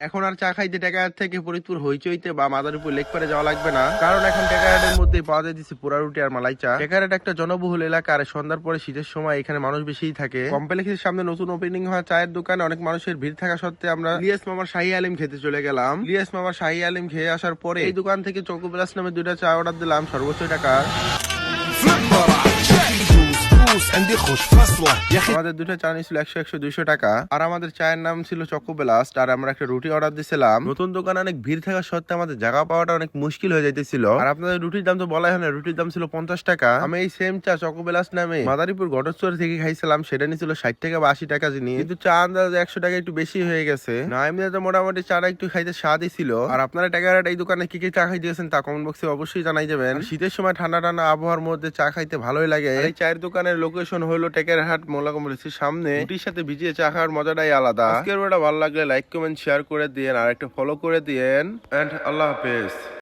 এখন আর চা খাইতে টেকাহাট থেকে ফরিদপুর হইচইতে বা মাদারীপুর লেক পারে যাওয়া লাগবে না, কারণ এখন টেকাহাটের মধ্যে পাওয়া যাইতেছে পোড়া রুটি আর মালাই চা। টেকাহাট একটা জনবহুল এলাকা, আর সন্ধ্যার পরে শীতের সময় এখানে মানুষ বেশিই থাকে। কমপ্লেক্সের সামনে নতুন ওপেনিং হওয়া চায়ের দোকানে অনেক মানুষের ভিড় থাকা সত্ত্বে আমরা ইলিয়াস মামার শাহী আলিম খেতে চলে গেলাম। ইলিয়াস মামার শাহী আলিম খেয়ে আসার পরে এই দোকান থেকে চকো প্লাস নামে 2টা চা অর্ডার দিলাম সর্বোচ্চ টাকার। আমাদের দুটো চা নিয়েছিল 100-200 টাকা, আর আমাদের চায়ের নাম ছিল চকো ব্লাস্ট, আর আমরা একটা রুটি অর্ডার দিয়েছিলাম। নতুন দোকানে অনেক ভিড় থাকা সত্ত্বে আমাদের জায়গা পাওয়াটা অনেক মুশকিল হয়ে যাইতেছিল। আর আপনাদের রুটির দাম তো বলাই হয় না, রুটির দাম ছিল 50 টাকা। আমি এই সেম চা চকো ব্লাস্ট নামে মাদারীপুর ঘটকচুরি থেকে খাইছিলাম, সেটা নিয়েছিল 60 টাকা বা 80 টাকা জিনিস, কিন্তু চা আন্দাজে 100 টাকা একটু বেশি হয়ে গেছে। না এমনিতে মোটামুটি চাটা একটু খাইতে স্বাদই ছিল। আর আপনারা টেকাহাট এই দোকানে কি কি চা খাই দিয়েছেন তা কমেন্ট বক্সে অবশ্যই জানাই যাবেন। শীতের সময় ঠান্ডা ঠান্ডা আবহাওয়ার মধ্যে চা খাইতে ভালোই লাগে। এই চায়ের দোকানের লোকেশন হলো টেকাহাট মোল্লা কমপ্লেক্সের সামনে। রুটির সাথে ভিজিয়ে চা খাওয়ার মজাটাই আলাদা। আজকের ভিডিওটা ভালো লাগলে লাইক কমেন্ট শেয়ার করে দিয়েন, আর একটা ফলো করে দিয়েন, এন্ড আল্লাহ হাফেজ।